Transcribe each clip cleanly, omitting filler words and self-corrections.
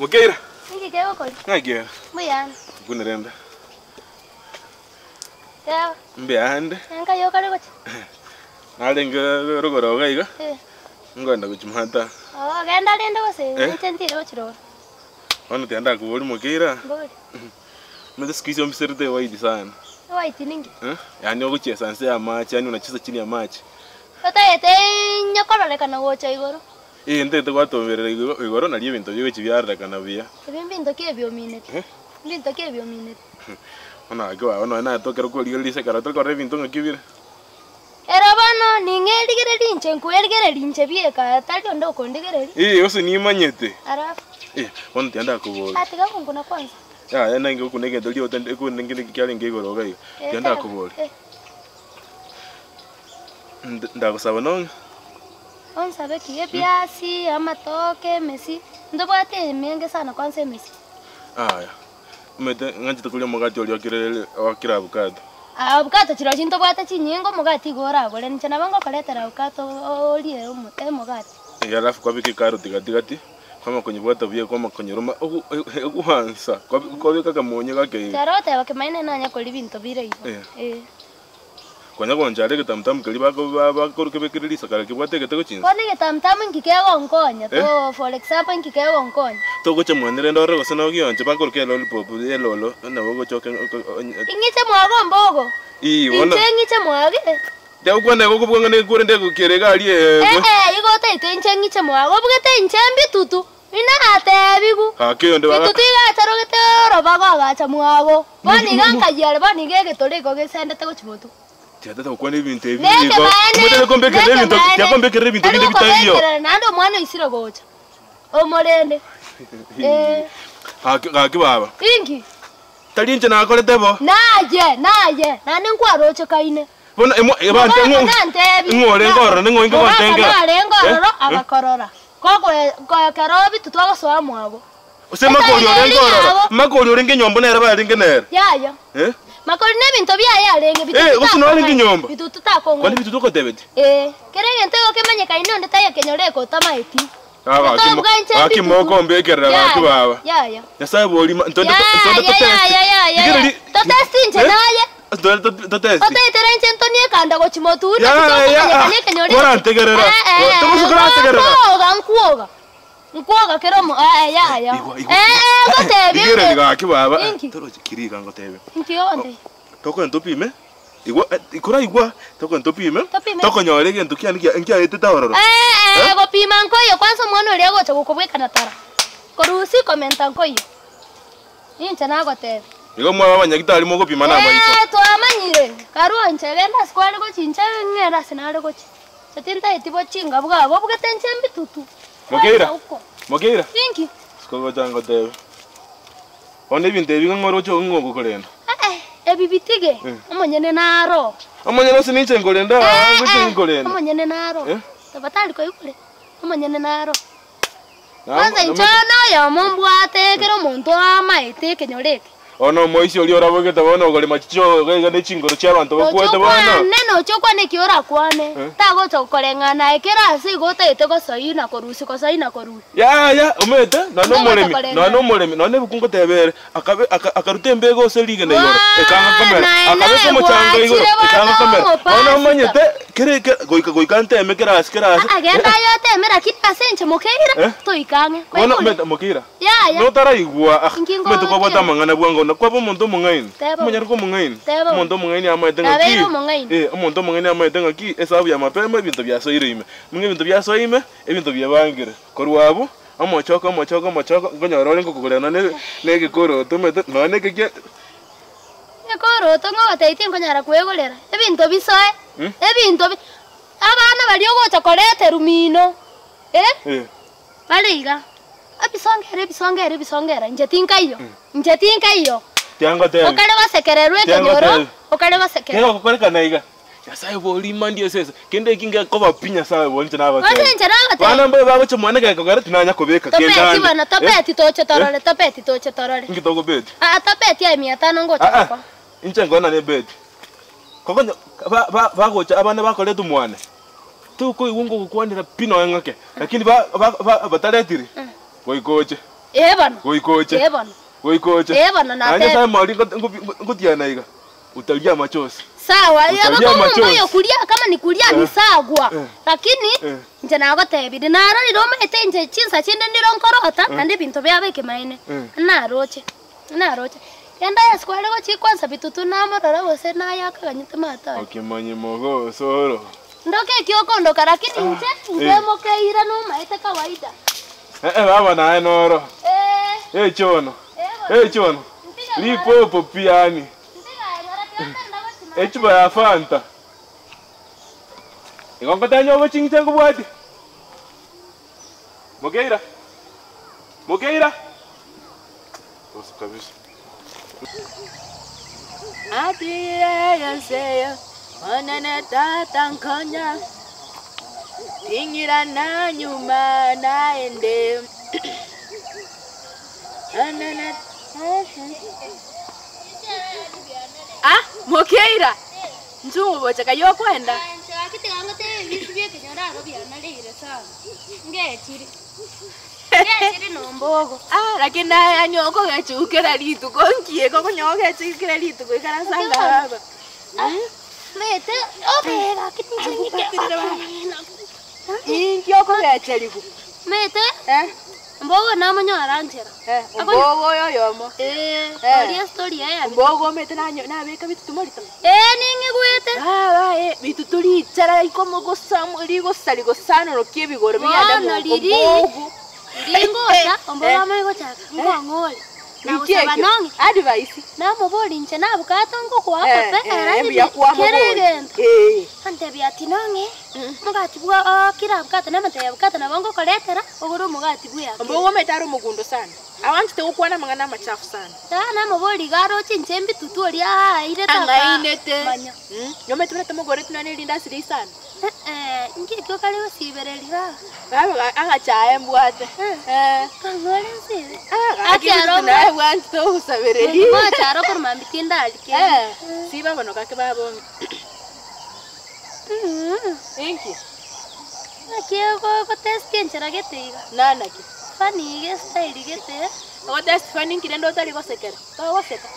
Mukeira. Niki kego koi. Ngakira. Muyana. Kunerenda. Kego. Mbeande. Nka yo kare kochi. Nalenga rogoroga iga. Eh. Ngenda kuchimata. Oh, genda lenda kose. Ntentire kochiro. Ono tenda kubori Mukeira. Bori. Mimi sikizo msirite waidi sana. White ningi. Yaani ukucheza sanse ya machi, yani unacheza chini ya machi. Tata ete nyakorole kana gocha igoro. Ndete kwatomberera igoro na liye bintu byo kibyarra kana biya. Bintu kebyo minete. Bintu kebyo minete. Ona agwa ona na tokero ko lise kara to kore bintu ngakibira. Era bano ningeligere linche nkueligere linche bieka tali ndo kondigere. Ose ni manyete. Ara. Ono tenda kubori. Atiga kuna kwanza. Ya nanga kunege ndo liyo tende ko ngine kyale ngegoro gayo. Tenda kubori. Ndakusaba nonga. Onsabe kiye biasi amatoke mesi. Ndobate menge sana kwanza mesi. Aya. Umete nganje tukulia mugati oli wakira avocado. Avocado chiro chinto bwate chinyingo mugati gora gore nchana bango kaletera avocado oli mugati. Alafu kwa biki karoti katikati. Kama kwenye bwata bie kama kwenye roma uhansa. Kwa bika kamonye kake. Karote bakemaine nanya ko libinto bire ibo. Kwanya konjale ketamtam kali bako kebekirisa kala kibwate ketego chinza. Kwani ketamtam ngikego nkonya to for example ngikego nkonya. To gocha mwanere ndore gosana ogionje bako ke lollipop yelolo na bogo choke. Ingiche mwago mbogo. Wona. Ingiche mwage. Deu kwanda gogo bwangane kurende kukerega ali igo te ingiche mwago bugete inchembi tutu. Ina atebigu. Ke onde baba. Tutu iga charo gete robago agacha mwago. Bani ganka yale bani gege tolego gesende te gochibotu. Tiada to kwani bintu ebi. Mutele kombekere bintu. Ya kombekere bintu binde bitavyo. Nando mwana isiro gocha. Omorende. Haki baba. Ingi. Talinje na akole tebo. Naje. Nani nkwaroche kaine. Bona ebante ngore ngoro ningo ingo bantenga. Ngoro agakorora. Koko karobi tutwago soa mwabo. Usema koli orengoro. Makoli orenge nyombo nera baringe nera. Yaya. Makoli ne bintu bya yarenge bitu. Usino orenge nyombo. Bitu tutako. Kwani bitu tuko David? Kerenge ntego kemanye kaine onde taya kenyoreko tamaiti. Aki moko mbekera baki baba. Yaya. Yasa boli ntonde Ya. Totesti nje naye. Totesti. Oteterenche ntonie kanda go chimoturi kanye kenyoreko. Ora ntegerera. Tumusukura ntegerera. Nkuoga keromo ya. Gotebe. Igere gaki baba. Toro kiriga ngotebe. Nkionde. Toko ntopime. Igwa toko ntopime. Toko nyore gentu nkia eteta ororo. Go pima nkoyo kwanza mwana uri agocha gukubweka na tara. Korusi komenta nkoyo. Incha nagotebe. Igo mwa baba nyagitari mo gopima na maisa. Twamanyire. Karuo nchegenda skwali go chincha ngera sinale go chi. Satinta etibo chinga bwabo bugete nchembi tutu. Mokeira. Thank you. Skogo jango tebe. One binte binga ngorocho ngogo kolenda. Ebibitige. Omonyene naro. Omonyene siniche ngolenda, ngute ngolenda. Omonyene naro. Tabatali ko yukule. Omonyene naro. Kwanza inchana ya mombwate kero muntu amaite kenyoreke. Ono moisi oli orabogete bono ogole machicho gane chingoro cha bantu bakwete bono. Neno chokwane kiora kwane. Tago chokolengana ekera asi gotete ko saina korusi ko saina korusi. Ya umete no molemi no ne bukungo tebere akarute mbego selige ne yoro ekanga kamera akabe ko muchanga igoro ekanga kamera ono manyete kere goika nteme kera askera agenda yo temera kitasenche Mokeira to ikange ono meta Mokeira ya no tara igwa meto ko bota mangana bwango na kwa muntu mungaini munyari ko mungaini muntu mungaini amaite ngaki muntu mungaini amaite ngaki esabu ya mapema ibintu bya soirime munge ibintu bya soime ibintu bya bangire korwabo amochoko ngonyoro ngo kugurana ne gikoro tumete none kike ekoro to ngo taiti ngonyara kwegolera ebintu bisoe ebintu abana bali ogocha korete rumino baliga bisongera njetinka iyo tianga te okale basekererwe kenyoro okale basekere kero kokoreka naiga yasaye boli mandi sesa kende kinga ko bapinya sawe bonje na bate bana mbe bagoche mwana ga kokare tunanya kobeka kenda topeti bana topeti toche torole ngitogo beti topeti ai 500 ngocha ko inche ngona ne beti kokonyo bagoche abana bakole tumwane tuko iwungo kukwandira pino ngake lakini ba bataletiri goikoche Bana. Goikoche. Bana. Goikoche. Bana na. Anya sasa mali ngutiana iga. Utalia machozi. Sawa, yo kulia kama ni kulia ni sagwa. Lakini nje nago tebidi narari roma etenje chinsa chinde ndiro nkorota kandi bintu byabeke maine. Naroche. Kenda ya skwale go chikwanza bitutu namorora gose nayakaganyite mata. Okimanye mogo soro. Ndoke kiokondoka lakini nje mokeira no maite kawaida. Baba na enoro. Chono. Chono. Lipo piani. Echupa ya Fanta. Ingongota nyogo chingite kubwati. Mokeira. Osu kabisa. Atiye yanseya onene tatankanya tingira na nyuma naende onene Mokeira nzungu bocha kayo kwenda Akitiganga te bisubye kenyara robya nalire sana ngechiri nombogo lakini anyoko gachukira litu konkie koko nyoke chikira litu ko ikara sanga baba mete obega kitinchirira inkyoko gacheliku mete mbogo namonyara njera mbogo yoyomo story story ya mbogo mete nabeka bitu tumorita ningigwete bitu turi chara ikomo gosamuri gosali gosano rokibigoro byanda mbogo Ringota, omboga mego chaka, ngongole. Na usaba nongi. Advice. Na moboli nche na bukato ngo kwa pepe era keregento. Ante byati nongi. Mugati bwa kira bukata na mate bukata na bongo koletera oguru mugati bwa. Mbogo metaro mugundo sana. Awantite ukwana mangana machafu sana. Na moboli garo chinchembi tutori ire ta. Angainete. Nyome tunete mugore tunane linda siri sana. Ngi kyo kale wasiberelira. Baba agachaye mbwate. Kangole nsi. Akiaro na wanto usabereli. Ma charo por mambitinda alike. Siba bono kake babo. Inki. Akiyo ko test kenchera geteiga. Nana ki. Fani ge style gete. O test fani kirendo tali gosekera. To goseka.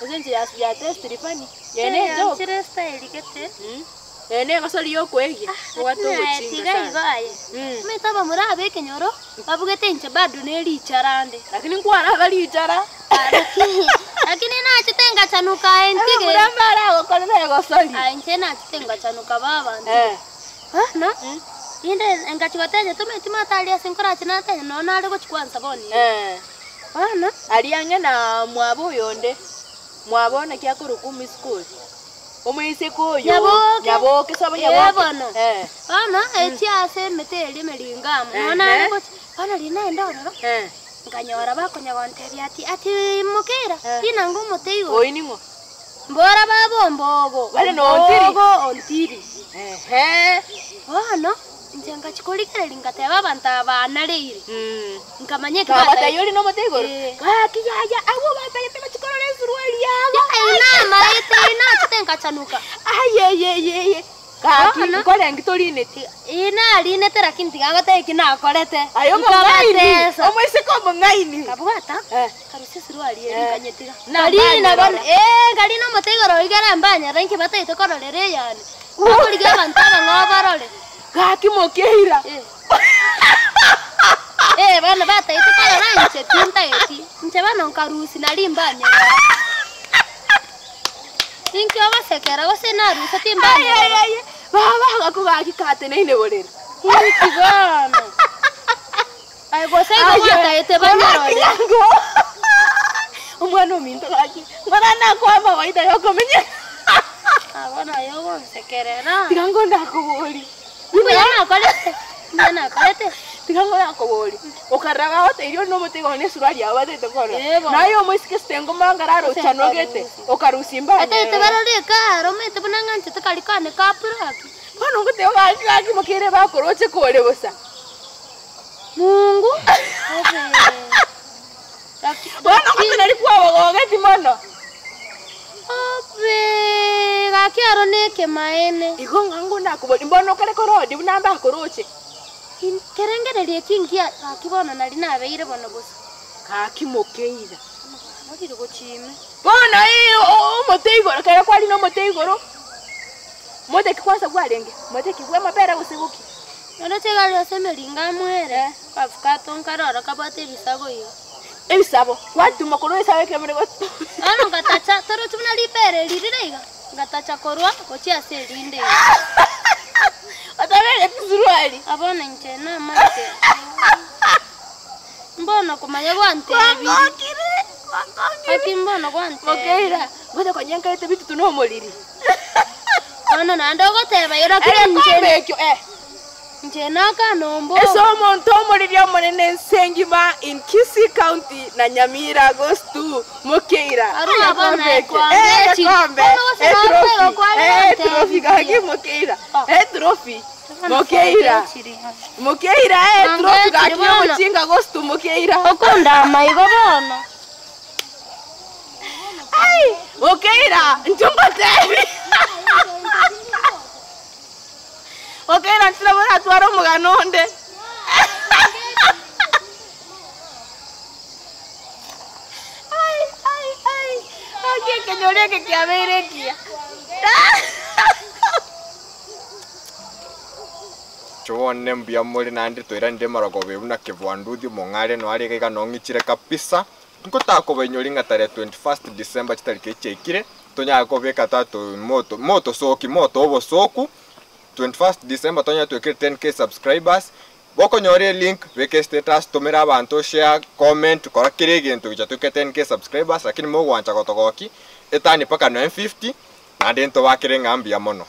Uzenje ya test rifani. Yene jo. Chire style gete. Ene gasali yo kwegi. Wato Tiga ibaye. Metaba murabe kenyoro. Babugete inche bado neli charande. Lakini kwara gali chara. Lakini na chitenga chanuka entige. Murambara gokolera gasali. Inche na chitenga chanuka baba. Na? Inde engachikoteje tumetima talia sinkora chinate no nali gochikwanza boni. Na? Aliange na mwabo yonde. Mwabo na kya kurukumi school. Omuise koyo nyabo kisaba nyabo bana eti ase meteli melingamo nona ko bana lina ndoro nganyora bakonya gonteria ati mukira ina ngumo teigo oiningo mbora babo mbogo wale no ontiri bana njenga chikolikere lingateba banta banaleire nkamanye ka bata yoli no motego ka kiyaya awo bata yete chikorole suruali yabo ina maite ina chitenga chanuka ye ka kole ngitolineti ina linete lakini tiganga ikina akorete ayo ngaini omwese ko ngaini kabwata karusi suruali yenkanyetira nali na bon gali no motego ro igara mbanya ranki bata itokorolere yani ukoliga bantaba ngobarole Kaki Mokeira. Bana bata itokorora nche tinta eti. Nche bana nkarusi nalimbanya. Inki abasekera gose narusa timbanya. Baba akugaki kate nene bolera. Inki bana. Ai gose bata ete banyarole. Umwana ominto kaki. Ngana nakwama waida yokomenya. Abana yogo sekerera. Tigango ndakuboli. Yana kalete. Tigango yakoboli. Okaraga hote irio no mutego ne surali abate tokora. Nayo moisike stengo mangararo chanogete. Okarusimba. Ate te barole ka romete bunangante takalikane kapuraki. Bano ngote waki mokere bakoroche kole bosa. Mungu. Bano ngote nalikuwa wogeti mono. Obe gakiaro neke maene. Igo ngango nakuboli mbono kale korodi bunamba akoroche. Kerengererie kingia akibona nari nabeire bono gusa. Kakimokeira. Nokiri gochime. Bona moteigoro kaya kwali no moteigoro. Mote kwanza gwarenge. Mote kigwe mapera gusibuki. None tegari osemeringa mwere. Afukato nkarora kabate bisago iyo. Ebisabo. Watu makoro esabe kemere gotu. Ano ngatacha toro tumna lipere lirirega. Ngatacha korwa kochi aserinde. Atabele tsuruali. Abona nchena mate. Mbona kumanya gwante bi. Ati mbona gwante. Mokeira. Ngoja kwanyanka ete bitu tunomoliri. Ano nando goteba yora kire nchena. Nchena kanombo. Eso montomoliri omonene Nsengima in Kisii County na Nyamira goes to Mokeira. Aruna bana kwa trophy gaki Mokeira. Trophy. Mokeira. Mokeira trophy gaki Mochinga goes to Mokeira. Okunda maigo bono. Ai, Mokeira, njumba tebi. Mokeira ntira bora twaro muganonde. Ai. Okay, kenyore ke kiabere kia. Chone mbia muri nandi toira ndi maragobe una kevwanduthi mongare no ari kaiga nongichire kapisa nkotako benyori ngatare 21st December chitarike chekire tonya kobeka tatu moto soki moto obo soku 21st December tonya twekire 10k subscribers boko nyore link weke status tomera abantu share comment kora kire gintu gicha tweke 10k subscribers lakini mo gwancha gotogoki etani paka 950 na ndento wakire ngambia mono.